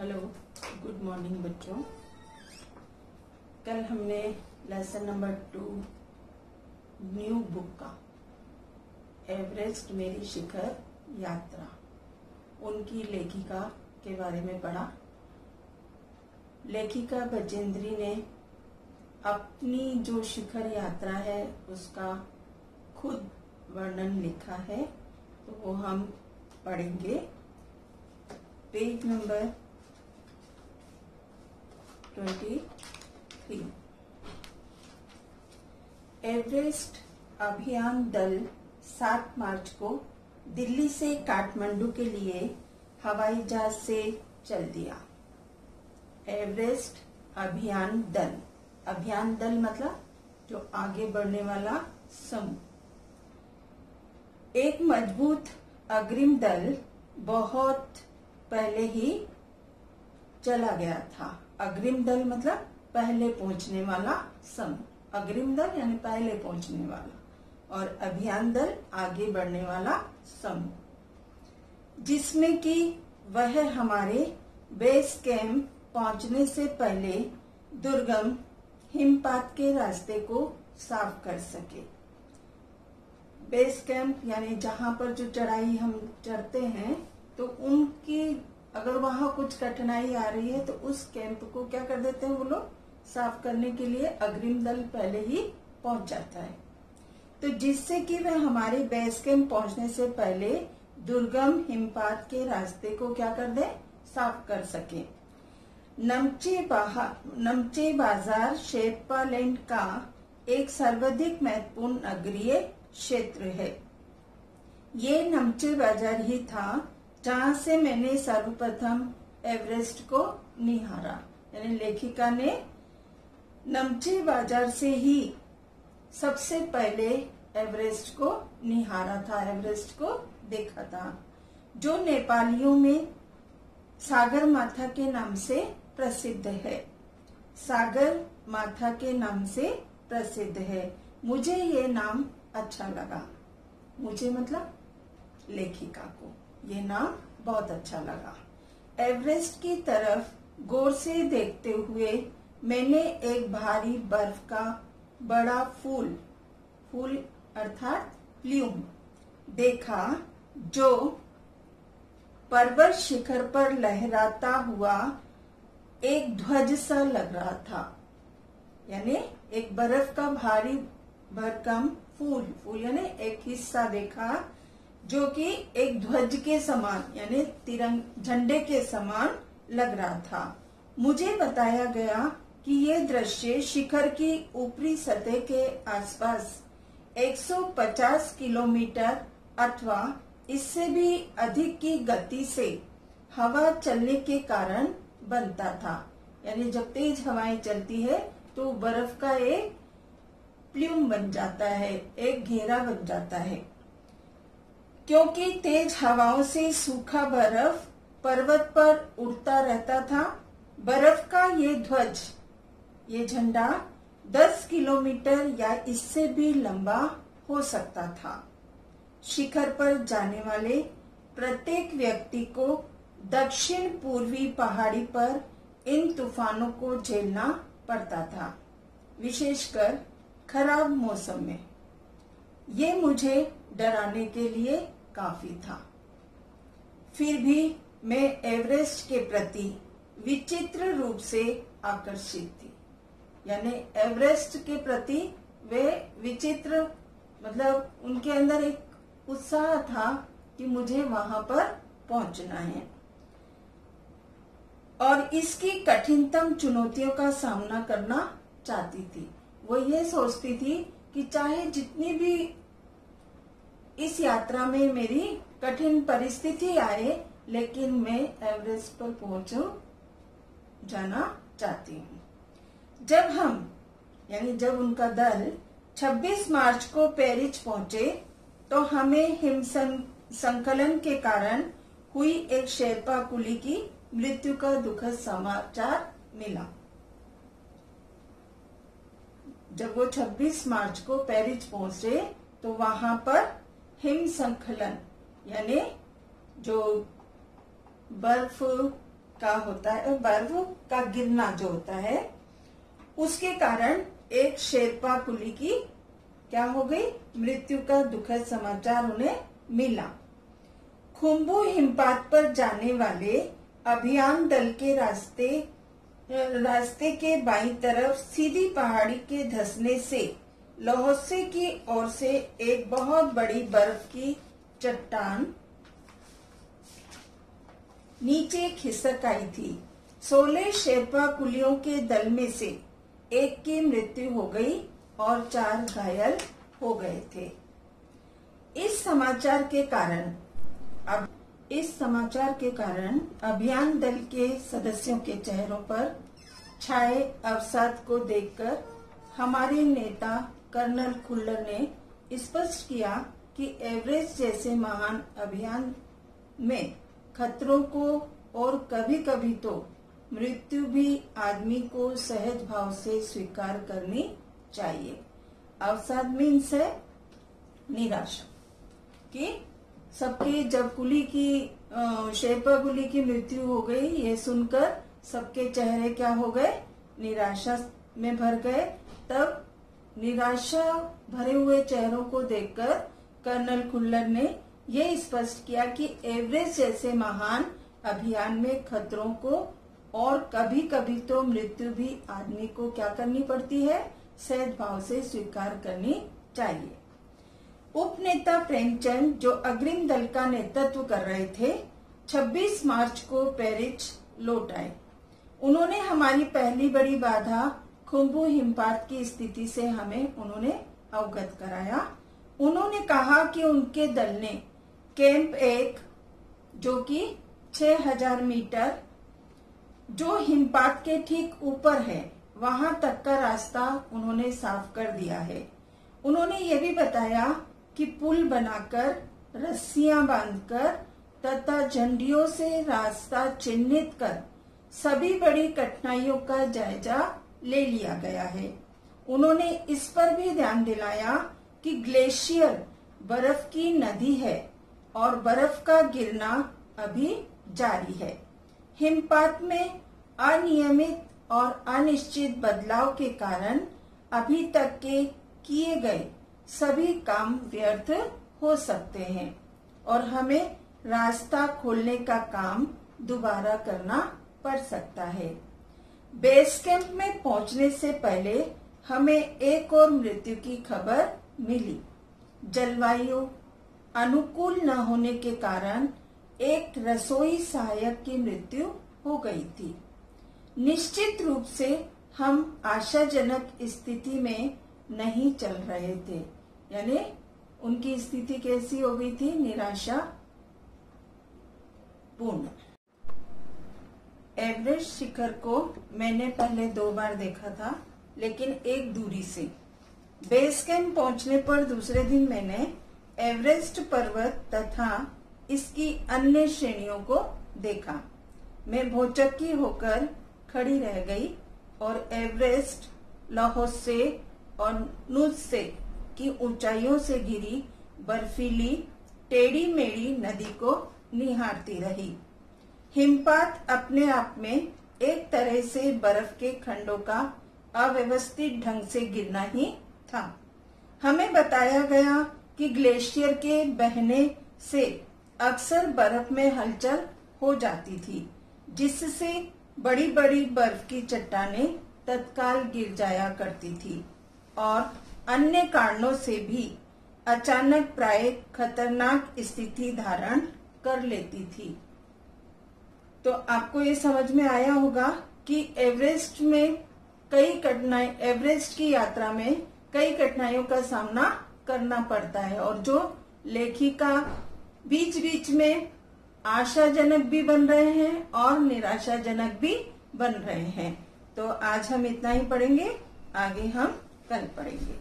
Hello, good morning बच्चों। कल हमने लेसन नंबर 2 न्यू बुक का एवरेस्ट मेरी शिखर यात्रा उनकी लेखिका के बारे में पढ़ा। लेखिका बजेंद्री ने अपनी जो शिखर यात्रा है उसका खुद वर्णन लिखा है, तो वो हम पढ़ेंगे। Page number 23। एवरेस्ट अभियान दल 7 मार्च को दिल्ली से काठमांडू के लिए हवाई जहाज से चल दिया। एवरेस्ट अभियान दल मतलब जो आगे बढ़ने वाला समूह। एक मजबूत अग्रिम दल बहुत पहले ही चला गया था। अग्रिम दल मतलब पहले पहुंचने वाला समूह। अग्रिम दल यानी पहले पहुंचने वाला, और अभियान दल आगे बढ़ने वाला समूह, जिसमें कि वह हमारे बेस कैंप पहुंचने से पहले दुर्गम हिमपात के रास्ते को साफ कर सके। बेस कैंप यानी जहां पर जो चढ़ाई हम चढ़ते हैं, तो उनकी अगर वहां कुछ कठिनाई आ रही है तो उस कैंप को क्या कर देते हैं वो लोग, साफ करने के लिए अग्रिम दल पहले ही पहुंच जाता है। तो जिससे कि वह हमारे बेस कैंप पहुंचने से पहले दुर्गम हिमपात के रास्ते को क्या कर दे, साफ कर सके। नमचे बाजार शेरपा लैंड का एक सर्वाधिक महत्वपूर्ण नगरीय क्षेत्र है। ये नमचे बाजार ही था जहां से मैंने सर्वप्रथम एवरेस्ट को निहारा। यानी लेखिका ने नमचे बाजार से ही सबसे पहले एवरेस्ट को निहारा था, एवरेस्ट को देखा था, जो नेपालियों में सागर माथा के नाम से प्रसिद्ध है। सागर माथा के नाम से प्रसिद्ध है। मुझे ये नाम अच्छा लगा। मुझे मतलब लेखिका को ये नाम बहुत अच्छा लगा। एवरेस्ट की तरफ गौर से देखते हुए मैंने एक भारी बर्फ का बड़ा फूल अर्थात प्ल्यूम देखा, जो पर्वत शिखर पर लहराता हुआ एक ध्वज सा लग रहा था। यानी एक बर्फ का भारी भरकम फूल यानी एक हिस्सा देखा जो कि एक ध्वज के समान यानी झंडे के समान लग रहा था। मुझे बताया गया कि ये दृश्य शिखर की ऊपरी सतह के आसपास 150 किलोमीटर अथवा इससे भी अधिक की गति से हवा चलने के कारण बनता था। यानी जब तेज हवाएं चलती है तो बर्फ का एक प्ल्यूम बन जाता है, एक घेरा बन जाता है। क्योंकि तेज हवाओं से सूखा बर्फ पर्वत पर उड़ता रहता था, बर्फ का ये ध्वज, ये झंडा 10 किलोमीटर या इससे भी लंबा हो सकता था। शिखर पर जाने वाले प्रत्येक व्यक्ति को दक्षिण पूर्वी पहाड़ी पर इन तूफानों को झेलना पड़ता था, विशेषकर खराब मौसम में। ये मुझे डराने के लिए काफी था। फिर भी मैं एवरेस्ट के प्रति विचित्र रूप से आकर्षित थी। यानी एवरेस्ट के प्रति वे विचित्र मतलब उनके अंदर एक उत्साह था कि मुझे वहां पर पहुंचना है, और इसकी कठिनतम चुनौतियों का सामना करना चाहती थी। वो ये सोचती थी कि चाहे जितनी भी इस यात्रा में मेरी कठिन परिस्थिति आए, लेकिन मैं एवरेस्ट पर जाना चाहती हूँ। जब उनका दल 26 मार्च को पेरिस पहुंचे, तो हमें हिम संकलन के कारण हुई एक शेरपा कुली की मृत्यु का दुखद समाचार मिला। जब वो 26 मार्च को पेरिस पहुंचे तो वहां पर हिम संकलन यानी जो बर्फ का होता है, बर्फ का गिरना जो होता है, उसके कारण एक शेरपा कुली की क्या हो गई, मृत्यु का दुखद समाचार उन्हें मिला। खुम्बू हिमपात पर जाने वाले अभियान दल के रास्ते के बाईं तरफ सीधी पहाड़ी के धंसने से लहोसे की ओर से एक बहुत बड़ी बर्फ की चट्टान नीचे खिसक आई थी। 16 शेरपा कुलियों के दल में से एक की मृत्यु हो गई और 4 घायल हो गए थे। इस समाचार के कारण अभियान दल के सदस्यों के चेहरों पर छाए अवसाद को देखकर हमारे नेता कर्नल खुल्लर ने स्पष्ट किया कि एवरेस्ट जैसे महान अभियान में खतरों को और कभी कभी तो मृत्यु भी आदमी को सहज भाव से स्वीकार करनी चाहिए। अवसाद मीन्स है निराशा, कि सबके जब शेरपा कुली की मृत्यु हो गई, ये सुनकर सबके चेहरे क्या हो गए, निराशा में भर गए। तब निराशा भरे हुए चेहरों को देखकर कर्नल खुल्लर ने ये स्पष्ट किया कि एवरेस्ट जैसे महान अभियान में खतरों को और कभी कभी तो मृत्यु भी आदमी को क्या करनी पड़ती है, सहज भाव से स्वीकार करनी चाहिए। उपनेता प्रेमचंद जो अग्रिम दल का नेतृत्व कर रहे थे, 26 मार्च को पेरिस लौट आए। उन्होंने हमारी पहली बड़ी बाधा खुम्बू हिमपात की स्थिति से हमें उन्होंने अवगत कराया। उन्होंने कहा कि उनके दल ने कैंप 1 जो कि 6000 मीटर जो हिमपात के ठीक ऊपर है, वहां तक का रास्ता उन्होंने साफ कर दिया है। उन्होंने ये भी बताया कि पुल बनाकर, रस्सियां बांधकर तथा झंडियों से रास्ता चिन्हित कर सभी बड़ी कठिनाइयों का जायजा ले लिया गया है। उन्होंने इस पर भी ध्यान दिलाया कि ग्लेशियर बर्फ की नदी है और बर्फ का गिरना अभी जारी है। हिमपात में अनियमित और अनिश्चित बदलाव के कारण अभी तक के किए गए सभी काम व्यर्थ हो सकते हैं और हमें रास्ता खोलने का काम दोबारा करना पड़ सकता है। बेस कैंप में पहुंचने से पहले हमें एक और मृत्यु की खबर मिली। जलवायु अनुकूल न होने के कारण एक रसोई सहायक की मृत्यु हो गई थी। निश्चित रूप से हम आशाजनक स्थिति में नहीं चल रहे थे, यानी उनकी स्थिति कैसी हो गई थी, निराशा पूर्ण। एवरेस्ट शिखर को मैंने पहले 2 बार देखा था, लेकिन एक दूरी से। बेस कैंप पहुंचने पर दूसरे दिन मैंने एवरेस्ट पर्वत तथा इसकी अन्य श्रेणियों को देखा। मैं भौचक्की होकर खड़ी रह गई और एवरेस्ट, लहोसे और नुत्से की ऊंचाइयों से घिरी बर्फीली टेढ़ी मेढ़ी नदी को निहारती रही। हिमपात अपने आप में एक तरह से बर्फ के खंडों का अव्यवस्थित ढंग से गिरना ही था। हमें बताया गया कि ग्लेशियर के बहने से अक्सर बर्फ में हलचल हो जाती थी, जिससे बड़ी बड़ी बर्फ की चट्टानें तत्काल गिर जाया करती थी और अन्य कारणों से भी अचानक प्राय खतरनाक स्थिति धारण कर लेती थी। तो आपको ये समझ में आया होगा कि एवरेस्ट की यात्रा में कई कठिनाइयों का सामना करना पड़ता है और जो लेखिका बीच बीच में आशाजनक भी बन रहे हैं और निराशाजनक भी बन रहे हैं। तो आज हम इतना ही पढ़ेंगे, आगे हम कल पढ़ेंगे।